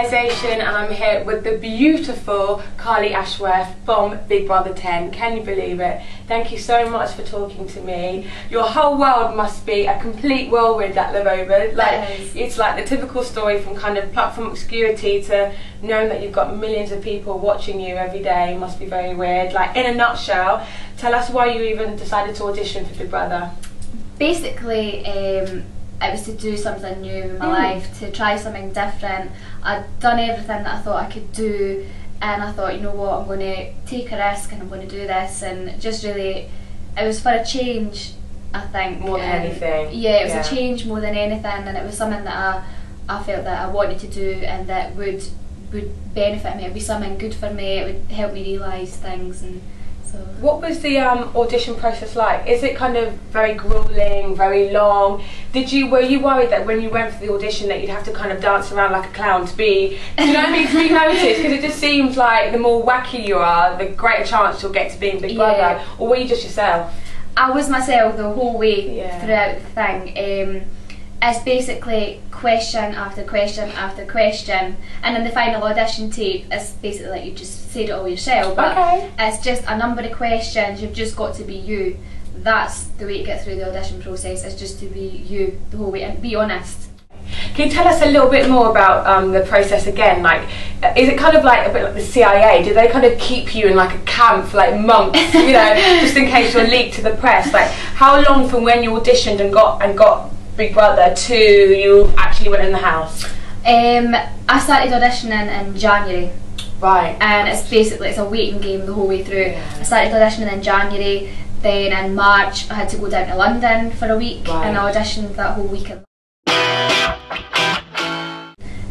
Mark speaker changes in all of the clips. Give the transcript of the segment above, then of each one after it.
Speaker 1: Serelisation, and I'm here with the beautiful Carly Ashworth from Big Brother 10. Can you believe it? Thank you so much for talking to me. Your whole world must be a complete whirlwind at the moment. Like, it's like the typical story from kind of platform obscurity to knowing that you've got millions of people watching you every day. Must be very weird. Like, in a nutshell, tell us why you even decided to audition for Big Brother.
Speaker 2: Basically, it was to do something new in my life, to try something different. I'd done everything that I thought I could do, and I thought, you know what, I'm going to take a risk and I'm going to do this, and just really, it was for a change, I think.
Speaker 1: More than anything.
Speaker 2: Yeah, it was a change more than anything, and it was something that I felt that I wanted to do and that would benefit me. It would be something good for me, it would help me realise things. And
Speaker 1: what was the audition process like? Is it kind of very grueling, very long? Were you worried that when you went for the audition that you'd have to kind of dance around like a clown to be, do you know what I mean, to be noticed? Because it just seems like the more wacky you are, the greater chance you'll get to be in Big Brother. Or were you just yourself?
Speaker 2: I was myself the whole way throughout the thing. It's basically question after question after question, and in the final audition tape it's basically like you just said it all yourself, but it's just a number of questions. You've just got to be you. That's the way to get through the audition process, is just to be you the whole way and be honest.
Speaker 1: Can you tell us a little bit more about the process again? Like, is it kind of like a bit like the CIA? Do they kind of keep you in like a camp for like months, you know, just in case you're leaked to the press? Like, how long from when you auditioned and got Big Brother to you actually went in the house?
Speaker 2: I started auditioning in January.
Speaker 1: Right.
Speaker 2: And it's a waiting game the whole way through. I started auditioning in January, then in March I had to go down to London for a week, and I auditioned that whole week.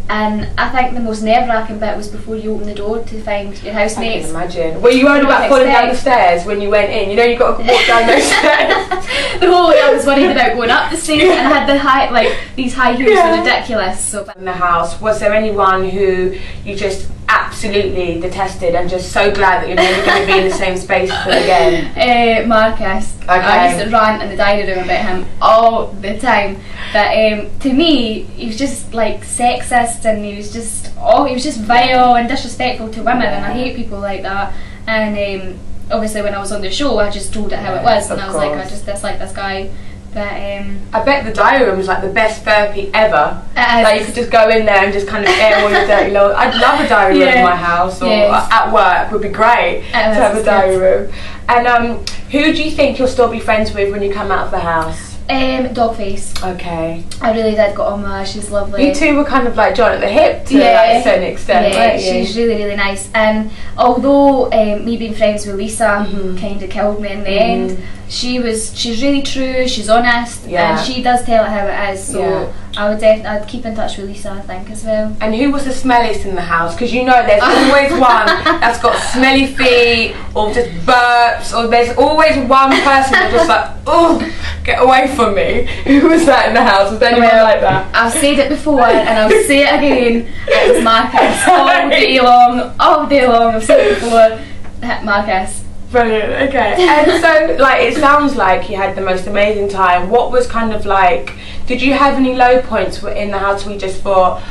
Speaker 2: And I think the most nerve-wracking bit was before you open the door to find your housemates.
Speaker 1: I can imagine. Were you worried about falling down the stairs when you went in? You know you've got to walk down those stairs.
Speaker 2: The whole way I was worried about going up the stairs, and I had these high heels were ridiculous. So in
Speaker 1: the house, was there anyone who you just absolutely detested and just so glad that you're never going to be in the same space with them again?
Speaker 2: Marcus. I used to rant in the diary room about him all the time. But to me, he was just like sexist, and he was just vile and disrespectful to women, and I hate people like that. And obviously when I was on the show I just told it how it was, and I was like, I just dislike this guy. But
Speaker 1: I bet the diary room was like the best therapy ever. Like, you could just go in there and just kind of air all your dirty little... I'd love a diary room in my house, or at work would be great to have a diary room. And who do you think you'll still be friends with when you come out of the house?
Speaker 2: Dogface.
Speaker 1: Okay.
Speaker 2: I really did get on with her, she's lovely.
Speaker 1: You two were kind of like John at the hip to like, a certain extent, weren't you?
Speaker 2: She's really, really nice. And although me being friends with Lisa kind of killed me in the end, she's really true, she's honest, and she does tell it how it is, so I'd keep in touch with Lisa, I think, as well. And
Speaker 1: who was the smelliest in the house? Because you know there's always one that's got smelly feet, or just burps, or there's always one person that's just like, oh, get away from me. Who was that in the house? Was there anyone like that?
Speaker 2: I've said it before and I'll say it again. It was Marcus. All day long, I've said it before. Marcus.
Speaker 1: Brilliant, okay. And so, like, it sounds like you had the most amazing time. What was kind of like, did you have any low points in the house where you just thought,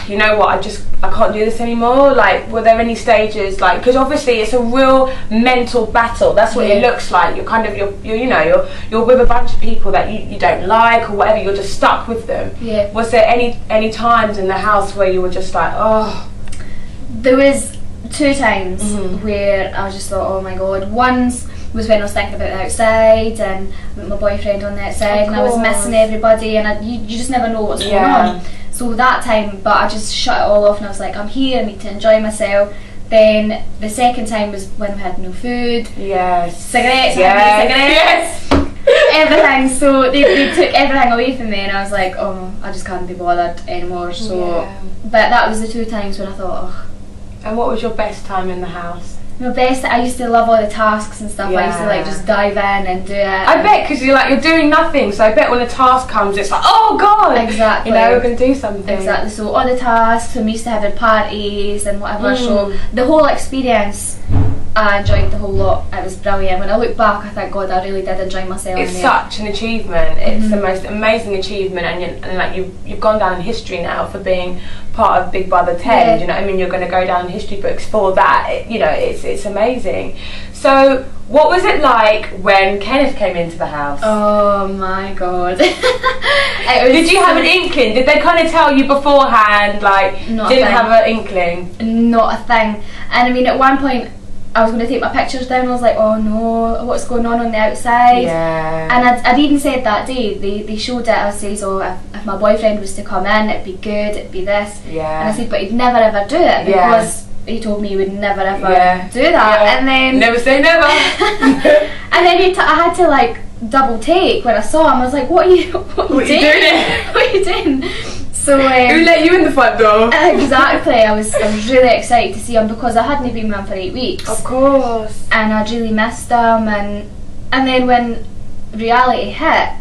Speaker 1: you know what, I can't do this anymore? Like, were there any stages, like, because obviously it's a real mental battle, that's what it looks like. You're kind of, you're with a bunch of people that you don't like or whatever, you're just stuck with them.
Speaker 2: Yeah.
Speaker 1: Was there any times in the house where you were just like, oh?
Speaker 2: There was 2 times where I just thought, oh my god. Once was when I was thinking about the outside and my boyfriend on the outside, and I was missing everybody, and you just never know what's going on. So that time, but I just shut it all off and I was like, I'm here, I need to enjoy myself. Then the second time was when we had no food, cigarettes, everything. So they took everything away from me, and I was like, oh, I just can't be bothered anymore. So, but that was the 2 times when I thought, oh.
Speaker 1: And what was your best time in the house?
Speaker 2: My best, I used to love all the tasks and stuff. I used to like just dive in and do it.
Speaker 1: I bet, because you're doing nothing, so I bet when a task comes it's like, oh god!
Speaker 2: Exactly.
Speaker 1: You know, we're going to do something.
Speaker 2: Exactly, so all the tasks, and we used to have our parties and whatever, so the whole experience I enjoyed the whole lot. It was brilliant. When I look back, I thank God I really did enjoy myself.
Speaker 1: It's such an achievement. It's the most amazing achievement, and like you've gone down in history now for being part of Big Brother 10.
Speaker 2: Yeah.
Speaker 1: You know what I mean? You're going to go down in history books for that. You know, it's amazing. So, what was it like when Kenneth came into the house?
Speaker 2: Oh my God.
Speaker 1: Did you have an inkling? Did they kind of tell you beforehand, like, didn't have an inkling?
Speaker 2: Not a thing. And I mean, at one point, I was going to take my pictures down and I was like, oh no, what's going on the outside?
Speaker 1: Yeah.
Speaker 2: And I'd even said that day, they showed it, I said, so if my boyfriend was to come in, it'd be good, it'd be this.
Speaker 1: Yeah.
Speaker 2: And I said, but he'd never ever do it because he told me he would never ever do that.
Speaker 1: Yeah.
Speaker 2: And then...
Speaker 1: Never say never.
Speaker 2: And then I had to like double take when I saw him. I was like, what are you doing? What are you doing? So,
Speaker 1: who let you in the front door?
Speaker 2: Exactly. I was really excited to see him because I hadn't been with him for 8 weeks.
Speaker 1: Of course.
Speaker 2: And I'd really missed him, and then when reality hit,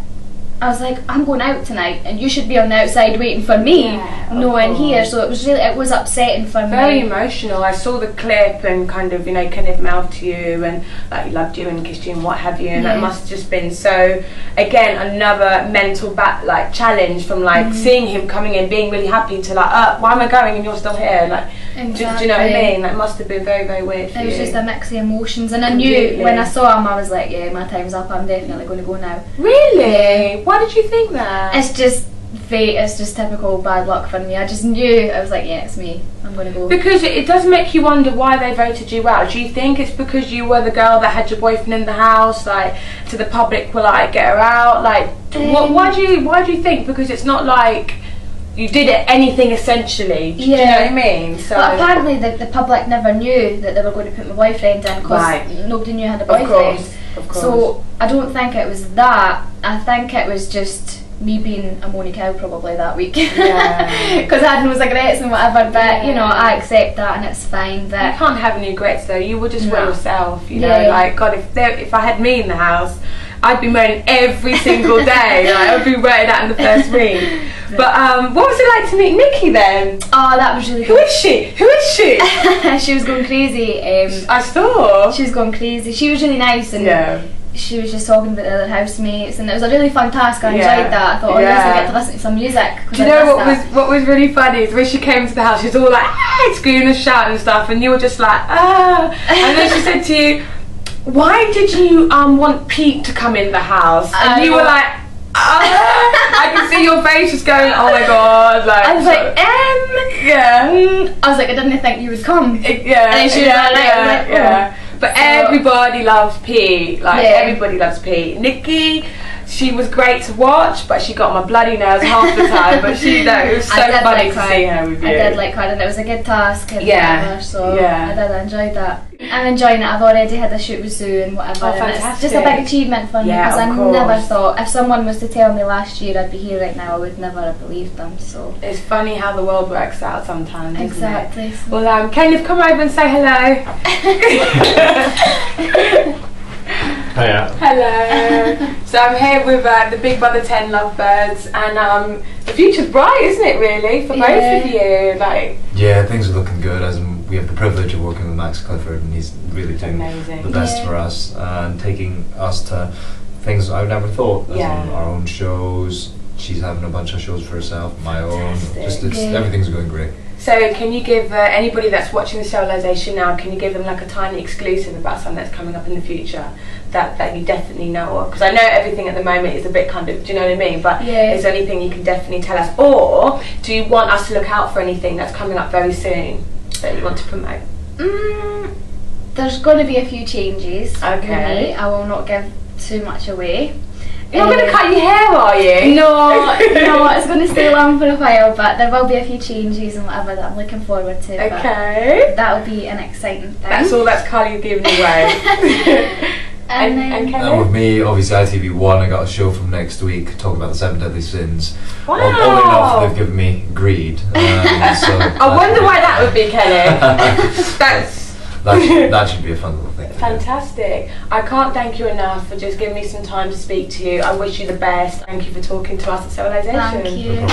Speaker 2: I was like, I'm going out tonight and you should be on the outside waiting for me, no one here. So it was upsetting for me.
Speaker 1: Very emotional. I saw the clip and kind of, you know, Kenneth mouthed to you and like he loved you and kissed you and what have you, and that must have just been so, again, another mental challenge from like seeing him coming in, being really happy to like, why am I going and you're still here? Like,
Speaker 2: exactly.
Speaker 1: do you know what I mean? That must have been very, very weird for you.
Speaker 2: It was just a mix of emotions, and I knew when I saw him, I was like, yeah, my time's up, I'm definitely going to go now.
Speaker 1: Really? Why did you think that?
Speaker 2: It's just fate, it's just typical bad luck for me. I just knew, I was like, yeah, it's me, I'm going to go.
Speaker 1: Because it does make you wonder why they voted you out. Do you think it's because you were the girl that had your boyfriend in the house, like, to the public were like, get her out? Like, why do you think? Because it's not like you did anything essentially. Do you know what I mean? So,
Speaker 2: but apparently the public never knew that they were going to put my boyfriend in because nobody knew I had a boyfriend.
Speaker 1: Of course.
Speaker 2: So I don't think it was that. I think it was just me being a moany cow probably that week. Because I had no cigarettes and whatever, but you know, I accept that and it's fine. But
Speaker 1: you can't have any regrets though. You were just yourself, you know. Like, God, if I had me in the house, I'd be moaning every single day. Like, I'd be writing that in the first week. But what was it like to meet Nikki then?
Speaker 2: Oh, that was really good.
Speaker 1: Who is she? Who is she?
Speaker 2: She was going crazy.
Speaker 1: I saw.
Speaker 2: She was going crazy. She was really nice and she was just talking about the other housemates, and it was a really fun task. I enjoyed that. I thought, oh yes, I get to listen to some music.
Speaker 1: Do you know what was really funny is when she came to the house, she was all like screaming and shouting and stuff, and you were just like, and then she said to you, why did you want Pete to come in the house? And you were like, I can see your face just going, oh my God. Like,
Speaker 2: I was like, I was like, I didn't think you would come. And then she was like,
Speaker 1: But everybody loves Pete. Like, everybody loves Pete. Nikki, she was great to watch, but she got on my bloody nerves half the time. But it was so funny to see her with you.
Speaker 2: I did like her, and it was a good task. And whatever, so I did enjoy that. I'm enjoying it. I've already had a shoot with Sue and whatever.
Speaker 1: Oh,
Speaker 2: and
Speaker 1: fantastic.
Speaker 2: it's just a big achievement for me because I never thought if someone was to tell me last year I'd be here right now, I would never have believed them. So
Speaker 1: it's funny how the world works out sometimes.
Speaker 2: Exactly.
Speaker 1: Isn't it? Well, Kenneth, come over and say hello.
Speaker 3: Hiya.
Speaker 1: Hello. So I'm here with the Big Brother 10 lovebirds, and the future's bright, isn't it? Really, for both of you. Like,
Speaker 3: yeah, things are looking good. As in, we have the privilege of working with Max Clifford, and he's really doing the best for us and taking us to things I never thought. As in our own shows. She's having a bunch of shows for herself. My own. Just everything's going great.
Speaker 1: So can you give anybody that's watching the Serelisation now, can you give them like a tiny exclusive about something that's coming up in the future that you definitely know of? Because I know everything at the moment is a bit kind of, do you know what I mean? But is there anything you can definitely tell us? Or do you want us to look out for anything that's coming up very soon that you want to promote?
Speaker 2: There's going to be a few changes.
Speaker 1: Okay.
Speaker 2: I will not give too much away.
Speaker 1: You're not going to cut your hair, are you?
Speaker 2: No, it's going to stay long for a while, but there will be a few changes and whatever that I'm looking forward to.
Speaker 1: Okay.
Speaker 2: That'll be an exciting thing.
Speaker 1: That's all that's Carly's giving away.
Speaker 3: And with me, obviously ITV1, I got a show from next week talking about the 7 deadly sins.
Speaker 1: Wow.
Speaker 3: Oddly enough, they've given me greed. So
Speaker 1: I wonder why that would be, Kenneth.
Speaker 3: That should be a fun little thing.
Speaker 1: Fantastic. I can't thank you enough for just giving me some time to speak to you. I wish you the best. Thank you for talking to us at Serelisation.
Speaker 2: Thank you.